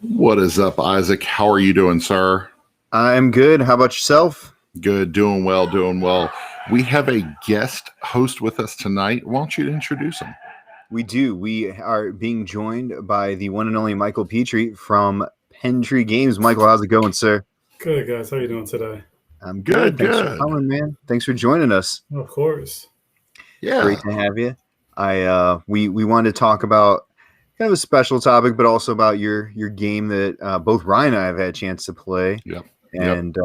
What is up, Isaac? How are you doing, sir? I'm good. How about yourself? Good. Doing well, doing well. We have a guest host with us tonight. Why don't you introduce him? We do. We are being joined by the one and only Michael Pittre from PenTree Games. Michael, how's it going, sir? Good, guys. How are you doing today? I'm good. Thanks for coming, man. Thanks for joining us. Of course. Yeah. Great to have you. We wanted to talk about kind of a special topic, but also about your game that both Ryan and I have had a chance to play. Yep. And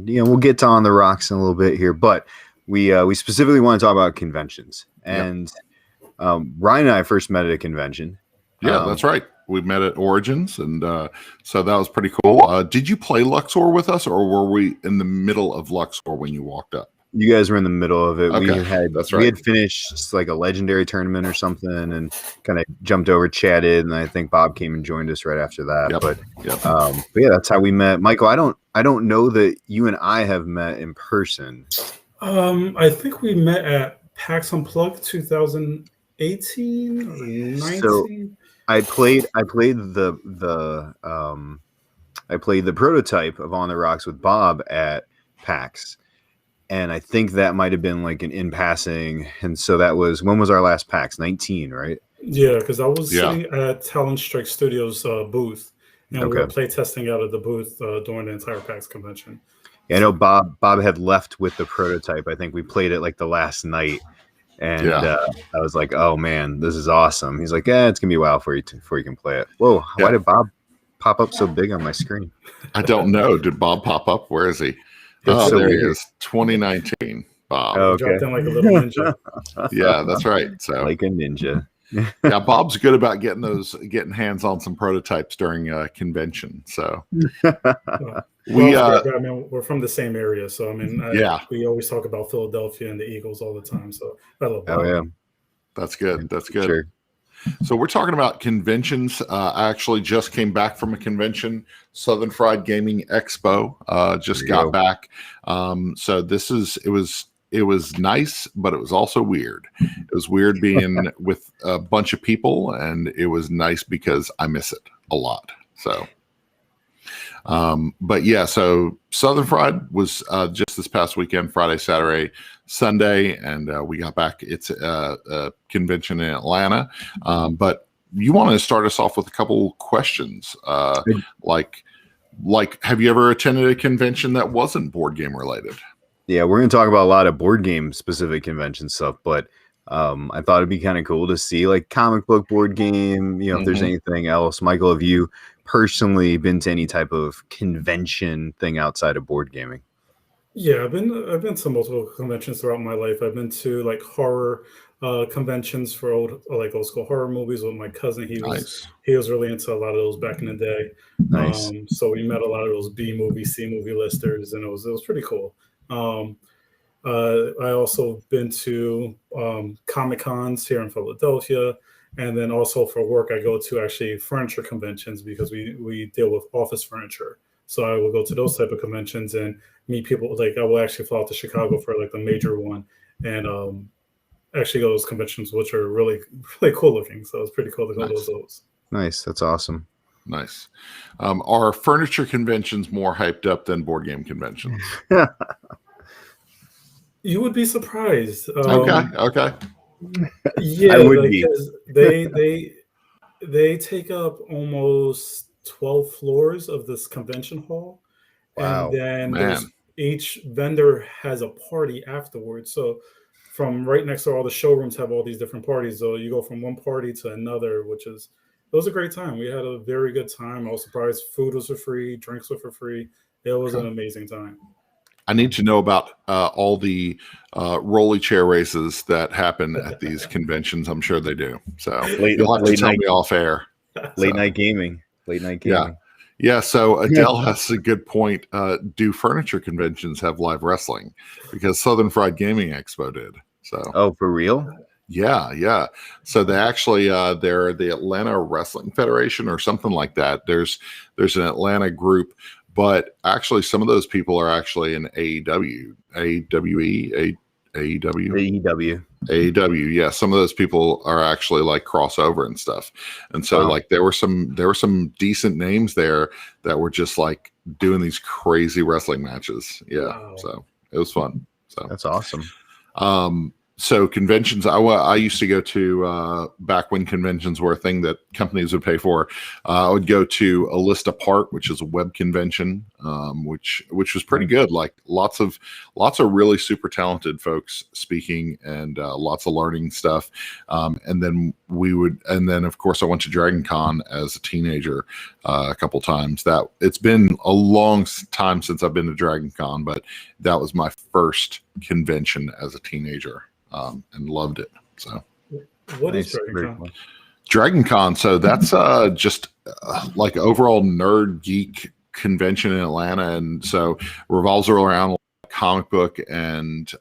we'll get to On the Rocks in a little bit here, but we specifically want to talk about conventions. And Ryan and I first met at a convention. Yeah, that's right. We met at Origins, and so that was pretty cool. Did you play Luxor with us, or were we in the middle of Luxor when you walked up? You guys were in the middle of it. Okay, We had finished like a legendary tournament or something, and kind of jumped over, chatted, and I think Bob came and joined us right after that. Yep. But yeah, that's how we met. Michael, I don't know that you and I have met in person. I think we met at PAX Unplugged 2018 or 19. So I played the prototype of On the Rocks with Bob at PAX. And I think that might have been like an in passing. And so that was, when was our last PAX? 19, right? Yeah, because I was sitting at Talent Strike Studios booth, and we were play testing out of the booth during the entire PAX convention. Yeah, I know Bob had left with the prototype. I think we played it like the last night. And I was like, oh man, this is awesome. He's like, it's going to be a while before you can play it. Whoa, why did Bob pop up so big on my screen? I don't know. Did Bob pop up? Where is he? Oh, there he is. 2019, Bob. Oh, okay. Dropped in like a little ninja. Yeah, that's right. So like a ninja. Yeah, Bob's good about getting hands on some prototypes during a convention. So we're from the same area, so I mean, we always talk about Philadelphia and the Eagles all the time. So I love Bob. Oh yeah, that's good. That's good. Sure. So we're talking about conventions. I actually just came back from a convention, Southern Fried Gaming Expo. Just got back. So it was nice, but it was also weird. It was weird being with a bunch of people, and it was nice because I miss it a lot. So, but yeah, so Southern Fried was just this past weekend, Friday, Saturday, Sunday, and we got back. It's a convention in Atlanta. But you want to start us off with a couple questions, like have you ever attended a convention that wasn't board game related? Yeah, we're going to talk about a lot of board game specific convention stuff, but I thought it'd be kind of cool to see like comic book board game, if there's anything else. Michael, have you personally been to any type of convention thing outside of board gaming? Yeah, I've been to multiple conventions throughout my life. I've been to like horror conventions for old school horror movies with my cousin. He was really into a lot of those back in the day. Nice. So we met a lot of those B movie, C movie listers, and it was pretty cool. I also been to Comic Cons here in Philadelphia, and then also for work I go to actually furniture conventions because we deal with office furniture. So I will go to those type of conventions and meet people. Like I will actually fly out to Chicago for like the major one, and actually go to those conventions, which are really, really cool looking. So it's pretty cool to go to those. Nice, that's awesome. Nice. Are furniture conventions more hyped up than board game conventions? You would be surprised. Okay. Yeah, I would be. They take up almost 12 floors of this convention hall. Wow. And then each vendor has a party afterwards. So from right next to all the showrooms have all these different parties. So you go from one party to another, it was a great time. We had a very good time. I was surprised food was for free, drinks were for free. It was an amazing time. I need to know about all the rolly chair races that happen at these conventions. I'm sure they do. So you'll have to tell me off air. Late night gaming. Yeah. So Adele has a good point. Do furniture conventions have live wrestling? Because Southern Fried Gaming Expo did. So. For real? Yeah. So they actually they're the Atlanta Wrestling Federation or something like that. There's an Atlanta group, but actually some of those people are actually in AEW, AWE, AEW. AEW. AEW, yeah. Some of those people are actually like crossover and stuff, and so like there were some decent names there that were just like doing these crazy wrestling matches. Yeah, Wow. so it was fun. So That's awesome. So conventions, I used to go to back when conventions were a thing that companies would pay for. I would go to A List Apart, which is a web convention, which was pretty good. Like lots of really super talented folks speaking and lots of learning stuff. And then of course I went to Dragon Con as a teenager a couple times. That it's been a long time since I've been to Dragon Con, but that was my first convention as a teenager. And loved it. So, what is Dragon Con? Dragon Con. So that's just like overall nerd geek convention in Atlanta, and so revolves around comic book and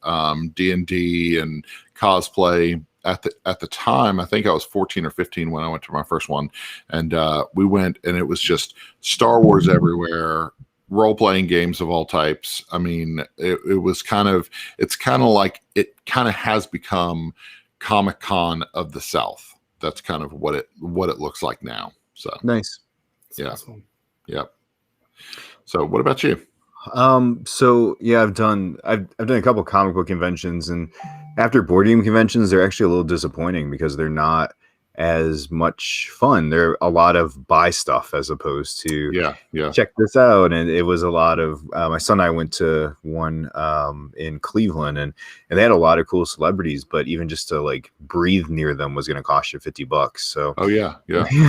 D&D and cosplay. At the time, I think I was 14 or 15 when I went to my first one, and we went, and it was just Star Wars everywhere. Role-playing games of all types. I mean, it's kind of like it kind of has become Comic-Con of the South. That's kind of what it looks like now. So nice. Yeah. Awesome. Yep. So what about you? So yeah, I've done a couple comic book conventions, and after board game conventions, they're actually a little disappointing because they're not as much fun. They're a lot of buy stuff as opposed to check this out. And it was a lot of my son and I went to one in Cleveland, and they had a lot of cool celebrities, but even just to like breathe near them was going to cost you $50. So I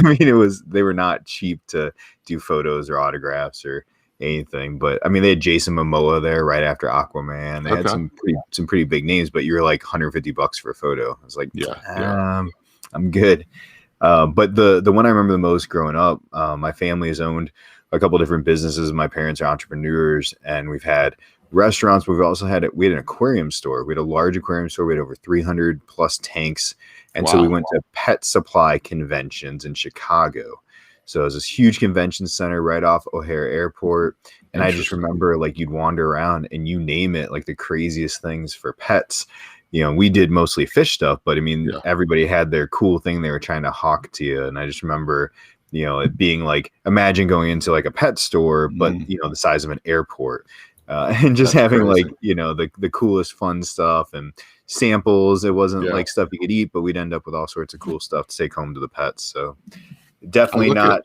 mean, they were not cheap to do photos or autographs or anything. But I mean, they had Jason Momoa there right after Aquaman. They had some pretty big names, but you're like $150 for a photo. I was like, I'm good. But the one I remember the most growing up, my family has owned a couple different businesses. My parents are entrepreneurs, and we've had restaurants. But we had an aquarium store. We had a large aquarium store. We had over 300 plus tanks. And so we went to pet supply conventions in Chicago. So it was this huge convention center right off O'Hare Airport. And I just remember like you'd wander around and you name it, like the craziest things for pets. You know, we did mostly fish stuff, but I mean, everybody had their cool thing they were trying to hawk to you. And I just remember, you know, it being like, imagine going into like a pet store, but you know, the size of an airport, and just having like, you know, the coolest fun stuff and samples. It wasn't like stuff you could eat, but we'd end up with all sorts of cool stuff to take home to the pets. So definitely not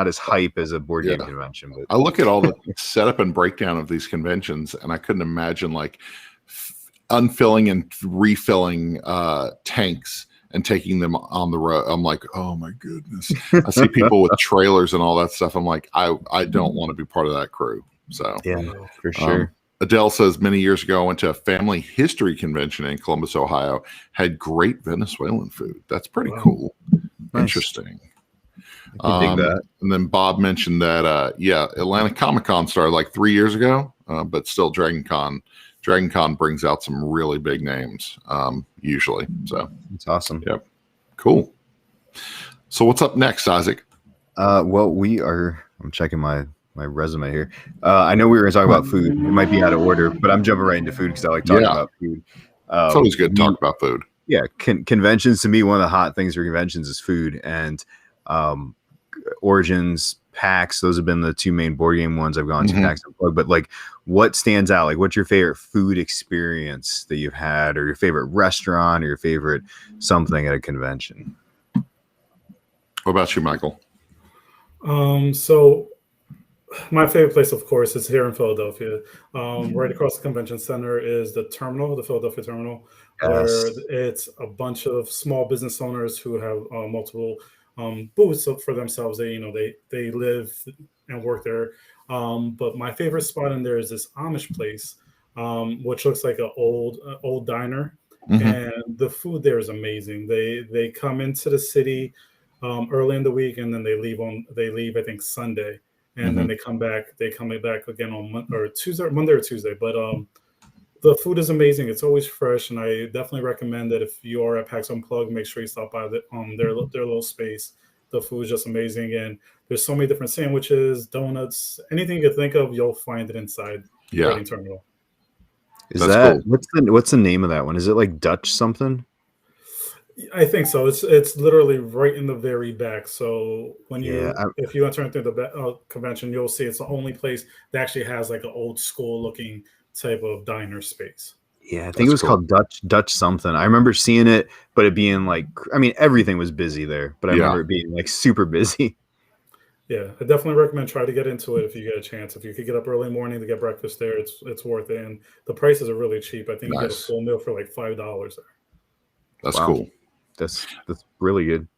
as hype as a board game convention. But I look at all the setup and breakdown of these conventions, and I couldn't imagine like unfilling and refilling tanks and taking them on the road. I'm like, oh my goodness. I see people with trailers and all that stuff. I'm like, I don't want to be part of that crew. So yeah, for sure. Adele says many years ago I went to a family history convention in Columbus, Ohio, had great Venezuelan food. That's pretty cool. Nice. Interesting. Dig that. And then Bob mentioned that Atlanta Comic-Con started like 3 years ago, but still Dragon Con brings out some really big names usually. So it's awesome. Yep. Cool. So what's up next, Isaac? Well, I'm checking my resume here. I know we were going to talk about food. It might be out of order, but I'm jumping right into food because I like talking about food. It's always good to talk about food. Yeah. Conventions, to me, one of the hot things for conventions is food. And Origins, PAX, those have been the two main board game ones I've gone to. PAX Unplugged. But like, what stands out? Like, what's your favorite food experience that you've had, or your favorite restaurant, or your favorite something at a convention? What about you, Michael? So my favorite place, of course, is here in Philadelphia. Right across the convention center is the terminal, the Philadelphia terminal, where it's a bunch of small business owners who have multiple booths for themselves. They live and work there. But my favorite spot in there is this Amish place, which looks like an old diner, and the food there is amazing. They come into the city early in the week, and then they leave I think Sunday, and then they come back again on Monday or Tuesday. But the food is amazing. It's always fresh, and I definitely recommend that if you are at PAX Unplugged, make sure you stop by their little space. The food is just amazing, and there's so many different sandwiches, donuts, anything you can think of, you'll find it inside the terminal. That's cool. What's the name of that one? Is it like Dutch something? I think so. It's literally right in the very back. So Yeah, if you enter into the convention, you'll see it's the only place that actually has like an old school looking type of diner space. yeah, I think That's it was cool. called Dutch something. I remember seeing it, but it being like, I mean, everything was busy there, but I Yeah. remember it being like super busy. Yeah, I definitely recommend try to get into it if you get a chance. If you could get up early morning to get breakfast there, it's worth it. And the prices are really cheap. I think you get a Nice. full meal for like $5 there. That's Wow. cool. That's really good.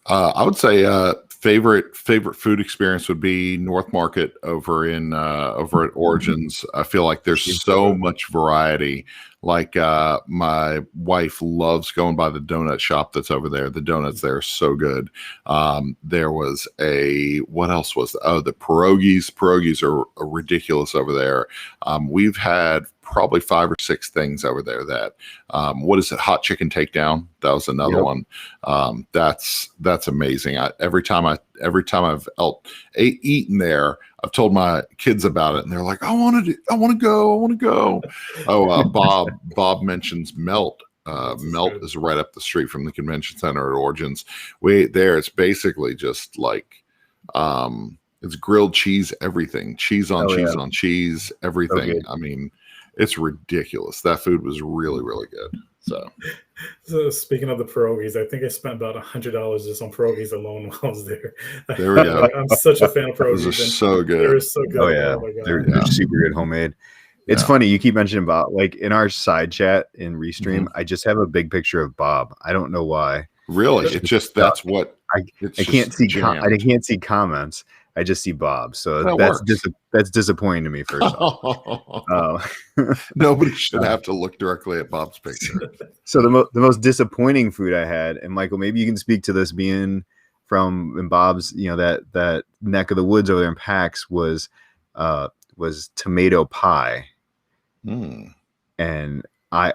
I would say favorite food experience would be North Market over at Origins. I feel like there's so much variety. Like my wife loves going by the donut shop that's over there. The donuts there are so good. There was what else was the pierogies? Pierogies are ridiculous over there. We've had probably 5 or 6 things over there that what is it? Hot chicken takedown. That was another one. That's amazing. Every time I've eaten there, I've told my kids about it, and they're like, I want to go. Oh, Bob mentions Melt. Melt is right up the street from the convention center at Origins. We ate there. It's basically just like it's grilled cheese, everything, cheese on cheese, everything. I mean, it's ridiculous. That food was really, really good. So speaking of the pierogies, I think I spent about $100 just on pierogies alone while I was there. There we go. I'm such a fan of pierogies. Those are so good. They're so good. Oh yeah, they're super good homemade. It's funny you keep mentioning Bob. Like in our side chat in Restream, I just have a big picture of Bob. I don't know why. Really, it's just that's what I can't see. I can't see comments. I just see Bob. So that's disappointing to me. First off, nobody should have to look directly at Bob's picture. So the most disappointing food I had, and Michael, maybe you can speak to this, being from in Bob's, that neck of the woods over there in PAX, was tomato pie. And I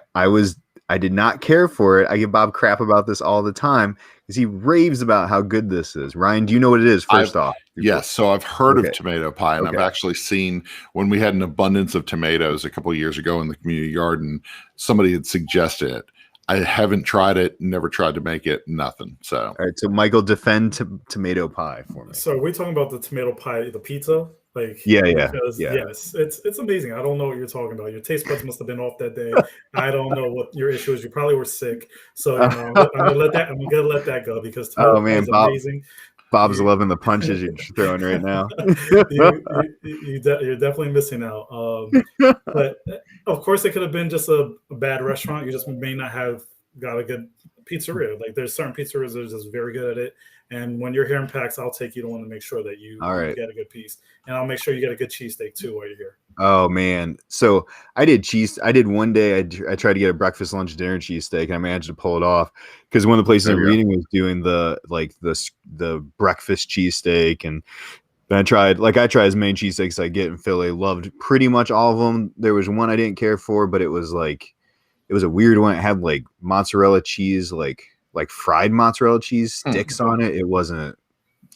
did not care for it. I give Bob crap about this all the time because he raves about how good this is. Ryan, do you know what it is first off? Yes. So I've heard of tomato pie, and I've actually seen when we had an abundance of tomatoes a couple of years ago in the community garden, somebody had suggested it. I haven't tried it, never tried to make it, nothing. So, all right. So Michael, defend tomato pie for me. So are we talking about the tomato pie, the pizza? Yes, it's amazing. I don't know what you're talking about. Your taste buds must have been off that day. I don't know what your issue is. You probably were sick. So I'm gonna let that go because tomato pie is amazing. Bob's loving the punches you're throwing right now. You're definitely missing out. But of course, it could have been just a bad restaurant. You just may not have got a good pizzeria. Like there's certain pizzerias that are just very good at it. And when you're here in PAX, I'll take you to one to make sure that you get a good piece. And I'll make sure you get a good cheesesteak too while you're here. Oh man. So I did one day, I tried to get a breakfast, lunch, dinner cheesesteak, and I managed to pull it off because one of the places in Reading was doing the breakfast cheesesteak. And then I tried as many cheesesteaks I get in Philly. Loved pretty much all of them. There was one I didn't care for, but it was a weird one. It had like mozzarella cheese, like fried mozzarella cheese sticks on it.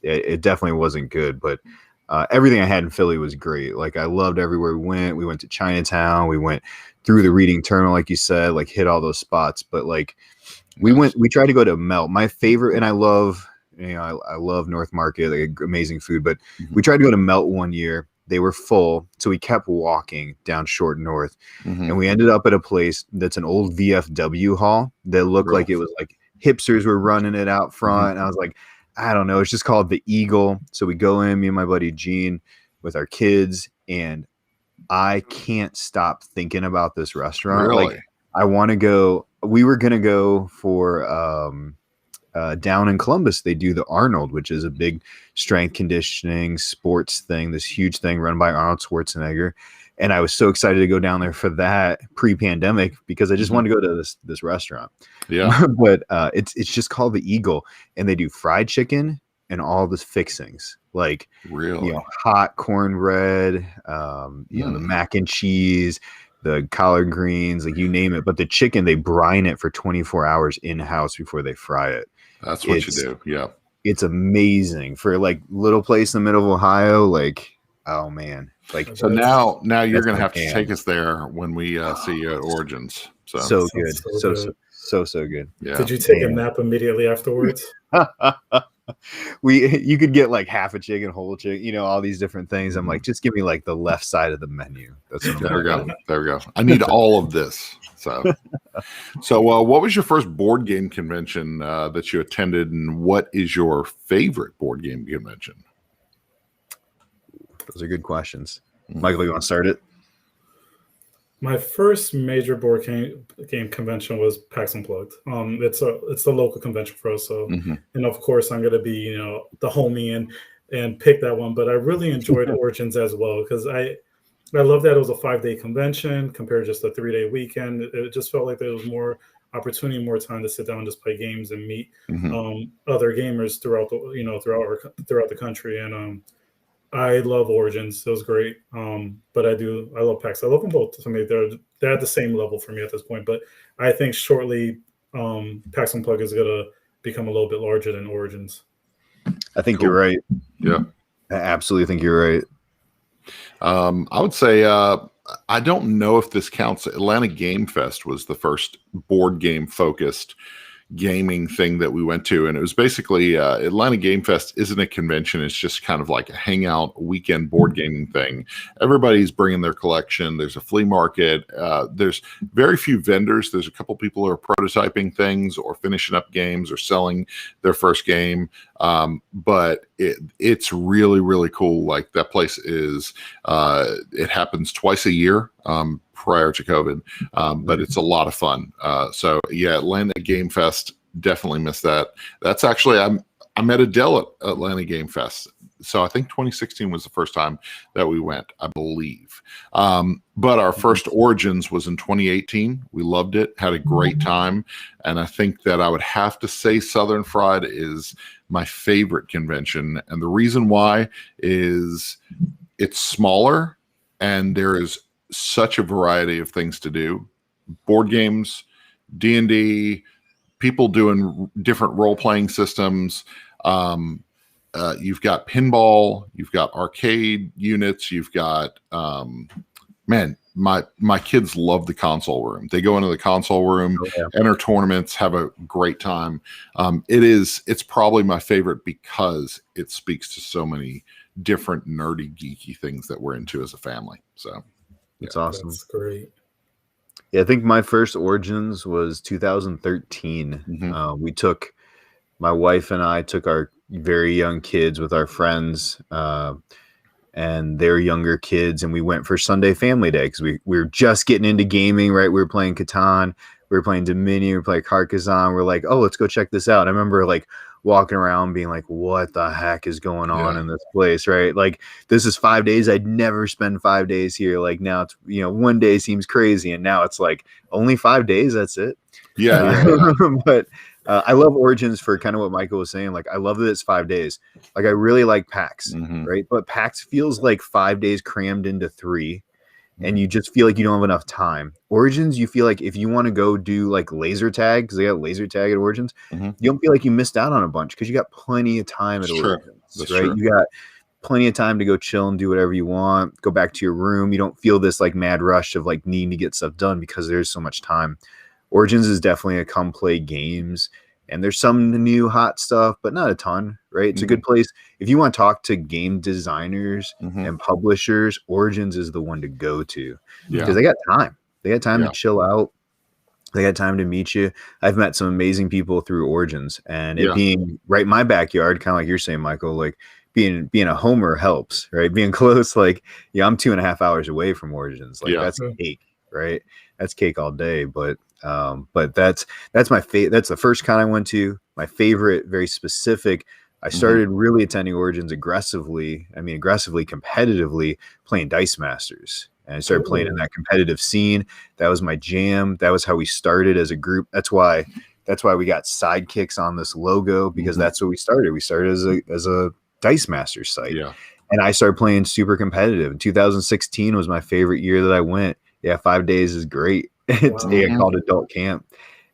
It definitely wasn't good, but everything I had in Philly was great. Like I loved everywhere we went. We went to Chinatown. We went through the Reading Terminal, like you said, like hit all those spots. But like we tried to go to Melt. My favorite, and I love North Market, like amazing food, but we tried to go to Melt one year. They were full, so we kept walking down Short North, and we ended up at a place that's an old VFW hall that looked like it was like hipsters were running it out front. And I was like, I don't know. It's just called the Eagle. So we go in, me and my buddy Gene, with our kids, and I can't stop thinking about this restaurant. Really? Like I want to go. We were gonna go for down in Columbus. They do the Arnold, which is a big strength conditioning sports thing. This huge thing run by Arnold Schwarzenegger. And I was so excited to go down there for that pre-pandemic because I just wanted to go to this restaurant. Yeah. But it's just called the Eagle, and they do fried chicken and all the fixings, like really hot cornbread, the mac and cheese, the collard greens, like you name it. But the chicken, they brine it for 24 hours in-house before they fry it. That's what you do. Yeah. It's amazing for like little place in the middle of Ohio. Like Oh man, like So now you're that's gonna my have to jam. take us there when we see you at Origins. So So Sounds good, so good. so good. yeah, Did you take a Man. nap immediately afterwards? You could get like half a chicken, whole chicken, you know, all these different things. I'm like, just give me like the left side of the menu. That's what I'm there we looking go. There we go. I need all of this. So what was your first board game convention that you attended, and what is your favorite board game convention? Those are good questions. Michael, you want to start it? My first major board game convention was PAX Unplugged. It's the local convention for us. So, and of course, I'm gonna be the homie and pick that one. But I really enjoyed Origins as well because I love that it was a 5-day convention compared to just a 3-day weekend. It just felt like there was more opportunity, more time to sit down and just play games and meet other gamers throughout the country. And I love Origins. It was great. But I love PAX. I love them both. To me, they're at the same level for me at this point. But I think shortly, PAX Unplugged is gonna become a little bit larger than Origins. I think you're right. Yeah, I absolutely think you're right. I would say I don't know if this counts. Atlanta Game Fest was the first board game focused gaming thing that we went to, and it was basically Atlanta Game Fest isn't a convention. It's just kind of like a hangout weekend board gaming thing. Everybody's bringing their collection. There's a flea market. There's very few vendors. There's a couple people who are prototyping things or finishing up games or selling their first game. But it's really, really cool. Like that place is, it happens twice a year. Prior to COVID, but it's a lot of fun. So yeah, Atlanta Game Fest, definitely missed that. That's actually I met Adele at Atlanta Game Fest. So I think 2016 was the first time that we went, I believe. But our first Origins was in 2018. We loved it, had a great time, and I think that I would have to say Southern Fried is my favorite convention, and the reason why is it's smaller and there is such a variety of things to do. Board games, D&D, people doing different role-playing systems. You've got pinball, you've got arcade units, you've got my kids love the console room. They go into the console room, enter tournaments, have a great time. It's probably my favorite because it speaks to so many different nerdy, geeky things that we're into as a family. So it's awesome. That's great. Yeah, I think my first Origins was 2013. My wife and I took our very young kids with our friends and their younger kids, and we went for Sunday Family Day because we were just getting into gaming, right? We were playing Catan, we were playing Dominion, we were playing Carcassonne. We're like, oh, let's go check this out. I remember like walking around being like, what the heck is going on in this place, right? Like, this is 5 days. I'd never spend 5 days here. Like, now it's, 1 day seems crazy, and now it's like only 5 days, that's it. But I love Origins for kind of what Michael was saying. Like, I love that it's 5 days. Like, I really like PAX, right? But PAX feels like 5 days crammed into 3. And you just feel like you don't have enough time. Origins, you feel like if you want to go do like laser tag, because they got laser tag at Origins, you don't feel like you missed out on a bunch because you got plenty of time at Origins, right? True. You got plenty of time to go chill and do whatever you want, go back to your room. You don't feel this like mad rush of like needing to get stuff done because there's so much time. Origins is definitely a come play games. And there's some new hot stuff, but not a ton, right? It's a good place. If you want to talk to game designers and publishers, Origins is the one to go to because they got time. They got time to chill out. They got time to meet you. I've met some amazing people through Origins, and it being right in my backyard, kind of like you're saying, Michael, like being a homer helps, right? Being close, like, I'm 2.5 hours away from Origins. Like that's cake, right? That's cake all day. But that's my favorite. That's the first con I went to. My favorite, very specific. I started really attending Origins aggressively, competitively, playing Dice Masters. And I started playing in that competitive scene. That was my jam. That was how we started as a group. That's why we got sidekicks on this logo, because that's what we started. We started as a Dice Masters site. Yeah. And I started playing super competitive. 2016 was my favorite year that I went. Yeah, 5 days is great. It's called Adult Camp.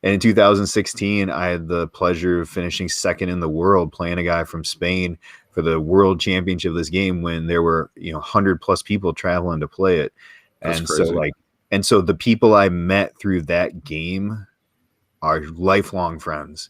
And in 2016, I had the pleasure of finishing second in the world, playing a guy from Spain for the world championship of this game when there were 100+ people traveling to play it. That's and crazy. so the people I met through that game are lifelong friends.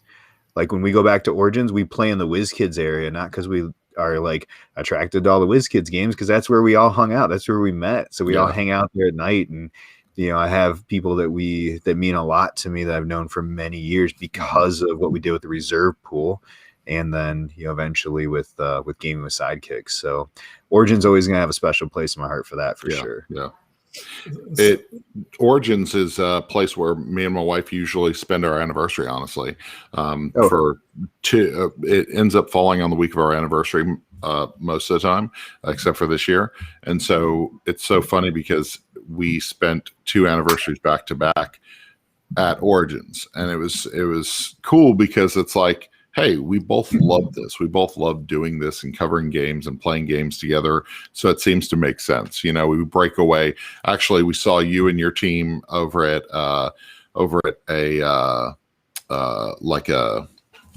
Like when we go back to Origins, we play in the WizKids area, not because we are like attracted to all the WizKids games, because that's where we all hung out. That's where we met. So we all hang out there at night, and I have people that mean a lot to me that I've known for many years because of what we did with the reserve pool, and then eventually with gaming with sidekicks. So Origin's always gonna have a special place in my heart for that, for sure. Yeah. Origins is a place where me and my wife usually spend our anniversary, honestly. It ends up falling on the week of our anniversary most of the time, except for this year. And so it's so funny because we spent 2 anniversaries back to back at Origins, and it was cool because it's like, hey, we both love this. We both love doing this and covering games and playing games together. So it seems to make sense. We break away. Actually, we saw you and your team over at a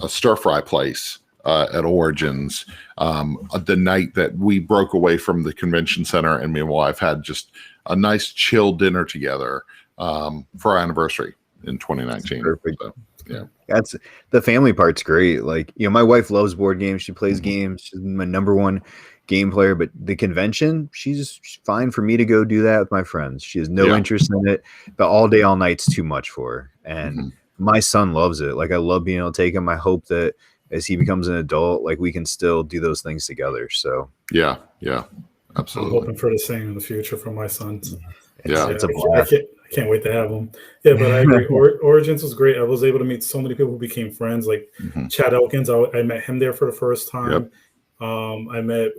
stir fry place at Origins the night that we broke away from the convention center, and me and my wife had just a nice chill dinner together for our anniversary in 2019. Perfect. So, yeah. That's the family part's great. Like, my wife loves board games. She plays games. She's my number one game player, but the convention, she's fine for me to go do that with my friends. She has no interest in it, but all day, all night's too much for her. And my son loves it. Like, I love being able to take him. I hope that as he becomes an adult, like, we can still do those things together. So yeah, absolutely. I'm hoping for the same in the future for my sons. It's a blast. I can't wait to have them. Yeah, but I agree. Origins was great. I was able to meet so many people who became friends. Like Chad Elkins, I met him there for the first time. I met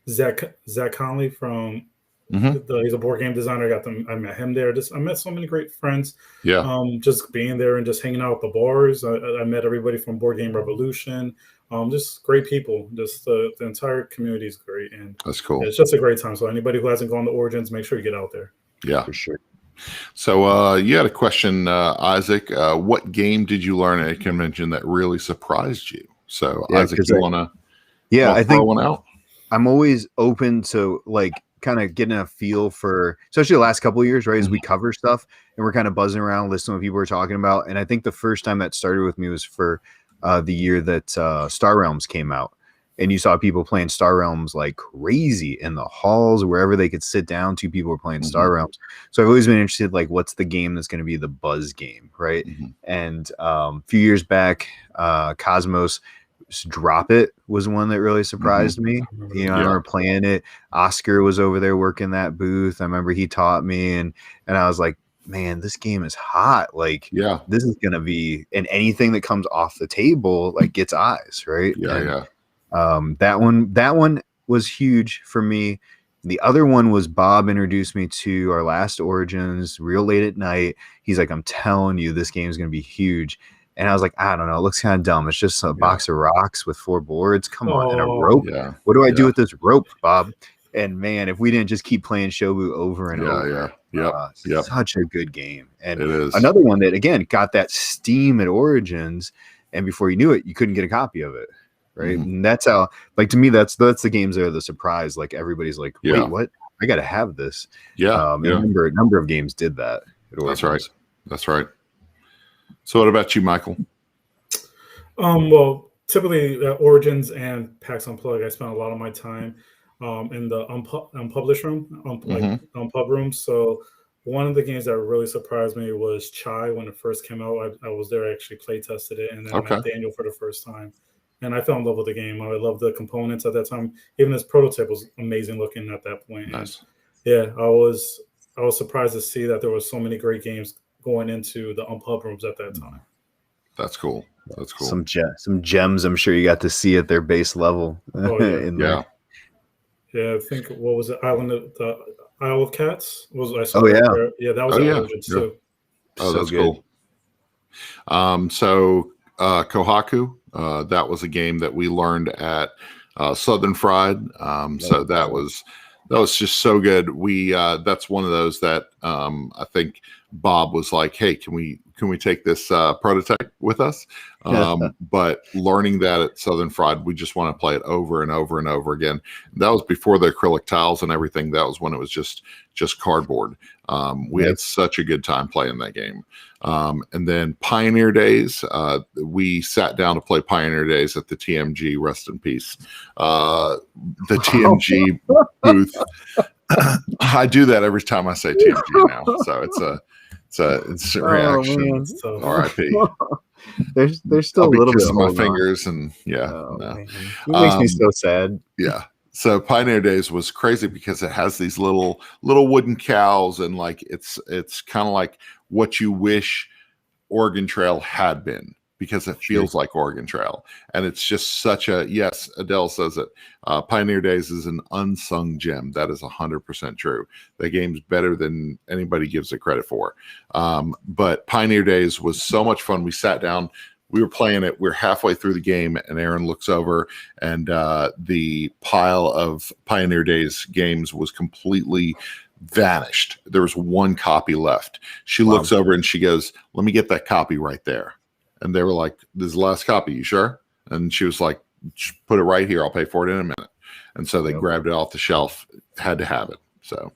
Zach Conley from. He's a board game designer. I met him there. I met so many great friends. Yeah. Just being there and just hanging out at the bars. I met everybody from Board Game Revolution. Just great people. Just the entire community is great, and that's cool. It's just a great time. So anybody who hasn't gone to Origins, make sure you get out there. Yeah, for sure. So you had a question, Isaac. What game did you learn at a convention that really surprised you? So Isaac, you want to? Yeah, I think one out. I'm always open to kind of getting a feel for, especially the last couple of years, right? As we cover stuff and we're kind of buzzing around, listening to what people are talking about. And I think the first time that started with me was for the year that Star Realms came out, and you saw people playing Star Realms like crazy in the halls, wherever they could sit down. 2 people were playing Star Realms. So I've always been interested, like, what's the game that's going to be the buzz game, right? And a few years back, Cosmos Drop It was one that really surprised me. I remember playing it. Oscar was over there working that booth. I remember he taught me, and I was like, man, this game is hot. Like, this is gonna be, and anything that comes off the table like gets eyes, right? That one was huge for me. The other one was Bob introduced me to our last Origins real late at night. He's like, I'm telling you, this game is gonna be huge. And I was like, I don't know, it looks kind of dumb. It's just a box of rocks with 4 boards. Come on, and a rope. What do I do with this rope, Bob? And man, if we didn't just keep playing Shobu over and over, such a good game. And it is another one that, again, got that steam at Origins, and before you knew it, you couldn't get a copy of it, right? And that's how, like, to me, that's the games that are the surprise. Like, everybody's like, wait, what? I got to have this. A number of games did that at Origins. That's right. So what about you, Michael? Well, typically Origins and PAX Unplugged, I spent a lot of my time in the unpublished room, unpub room. So one of the games that really surprised me was Chai when it first came out. I was there, I actually play tested it, and then I met Daniel for the first time. And I fell in love with the game. I loved the components at that time. Even this prototype was amazing looking at that point. Nice. And I was surprised to see that there were so many great games going into the unpub rooms at that time. That's cool. Some gems I'm sure you got to see at their base level. I think, what was it? The Isle of Cats was I saw. There. Yeah, that was Origins too. Oh, that's cool. So Kohaku, that was a game that we learned at Southern Fried. So that was just so good. We that's one of those that I think Bob was like, "Hey, can we take this prototype with us?" But learning that at Southern Fried, we just want to play it over and over and over again. That was before the acrylic tiles and everything. That was when it was just cardboard. We had such a good time playing that game. And then Pioneer Days, we sat down to play Pioneer Days at the TMG, rest in peace. The TMG booth. I do that every time I say TMG now. So it's a reaction. R.I.P. There's still a little bit of my fingers and it makes me so sad. Yeah. So Pioneer Days was crazy because it has these little wooden cows, and like it's kind of like what you wish Oregon Trail had been, because it feels like Oregon Trail. And it's just such a, yes, Adele says it. Pioneer Days is an unsung gem. That is 100% true. The game's better than anybody gives it credit for. But Pioneer Days was so much fun. We sat down, we were playing it. We're halfway through the game, and Aaron looks over, and the pile of Pioneer Days games was completely vanished. There was one copy left. She looks over and she goes, "Let me get that copy right there." And they were like, "This is the last copy, you sure?" And she was like, "Put it right here. I'll pay for it in a minute." And so they grabbed it off the shelf, had to have it. So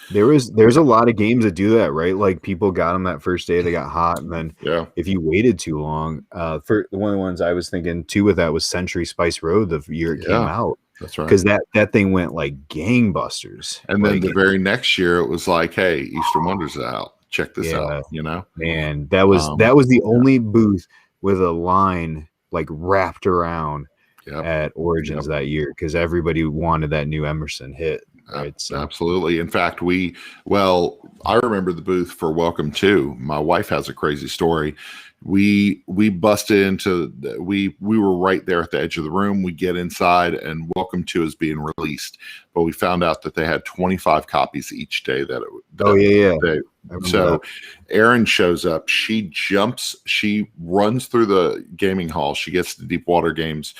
there's a lot of games that do that, right? Like people got them that first day, they got hot, and then if you waited too long, for one of the ones I was thinking too with that was Century Spice Road the year it came out. That's right. Because that thing went like gangbusters. And then the very next year it was like, "Hey, Eastern Wonders is out. Check this out." You know? Man, that was the only booth with a line like wrapped around at Origins that year, because everybody wanted that new Emerson hit. Right? So. Absolutely. In fact, I remember the booth for Welcome To. My wife has a crazy story. We busted into we were right there at the edge of the room. We get inside and Welcome To is being released, but we found out that they had 25 copies each day so Erin shows up, she runs through the gaming hall, she gets the Deepwater Games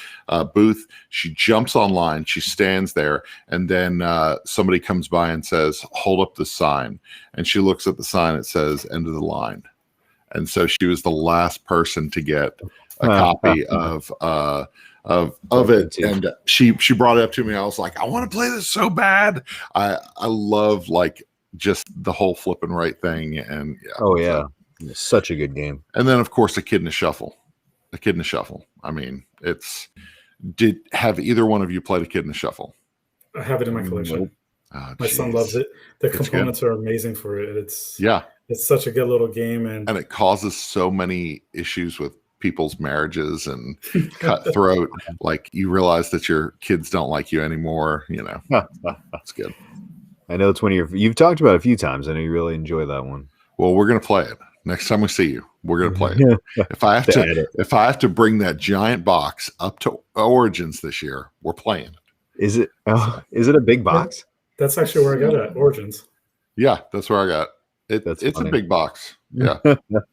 booth, she jumps online, she stands there, and then somebody comes by and says, "Hold up the sign." And she looks at the sign, it says "End of the line." And so she was the last person to get a copy of it, and she brought it up to me. I was like, "I want to play this so bad." I love like just the whole flipping right thing, and such a good game. And then of course Echidna Shuffle. I mean, have either one of you played Echidna Shuffle? I have it in my collection. Nope. Oh, my son loves it. The components are amazing for it. It's such a good little game, and it causes so many issues with people's marriages and cutthroat. Like you realize that your kids don't like you anymore. You know, it's good. I know it's one of you've talked about it a few times. I know you really enjoy that one. Well, we're gonna play it next time we see you. We're gonna play it. If I have to bring that giant box up to Origins this year, we're playing it. Is it a big box? That's actually where I got it at Origins. Yeah, that's where I got it. It's funny. A big box. Yeah,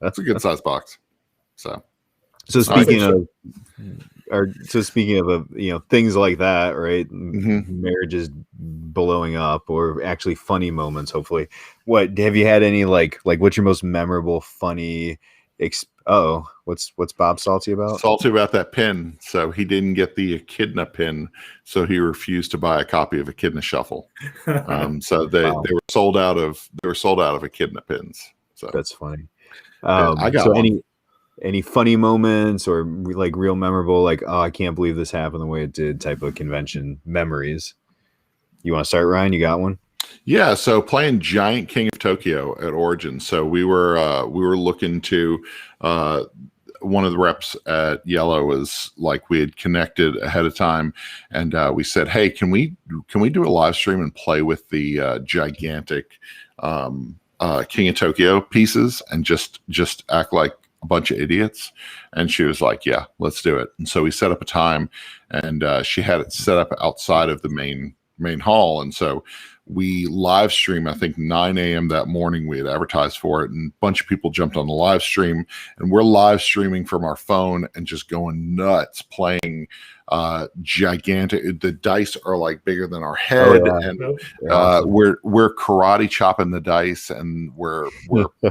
it's a good size box. So speaking of things like that, right? Marriages blowing up, or actually funny moments. Hopefully, what have you had any like? What's your most memorable funny? What's Bob salty about? Salty about that pin. So he didn't get the Echidna pin, so he refused to buy a copy of Echidna Shuffle. So they were sold out of Echidna pins. So that's funny. I got one. Any funny moments or like real memorable, like, "Oh, I can't believe this happened the way it did" type of convention memories? You want to start, Ryan? You got one? Yeah, so playing Giant King of Tokyo at Origin. So we were looking to one of the reps at Yellow was like, we had connected ahead of time, and we said, "Hey, can we do a live stream and play with the gigantic King of Tokyo pieces and just act like a bunch of idiots?" And she was like, "Yeah, let's do it." And so we set up a time, and she had it set up outside of the main hall, and so we live stream, I think 9 a.m. that morning. We had advertised for it, and a bunch of people jumped on the live stream, and we're live streaming from our phone and just going nuts, playing gigantic. The dice are like bigger than our head, and awesome. we're karate chopping the dice, and we're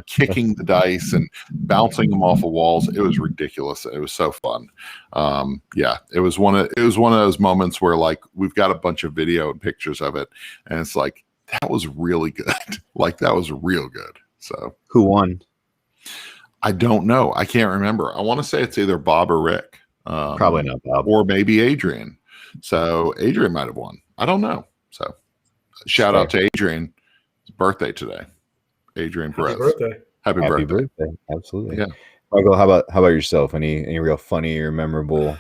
kicking the dice and bouncing them off of walls. It was ridiculous. It was so fun. It was one of those moments where like we've got a bunch of video and pictures of it, and it's like that was really good. Like that was real good. So who won? I don't know. I can't remember. I want to say it's either Bob or Rick. Probably not Bob, or maybe Adrian. So Adrian might have won. I don't know. So shout out to Adrian. His birthday today. Adrian Perez. Happy birthday. Absolutely. Yeah. Michael, how about yourself? Any real funny or memorable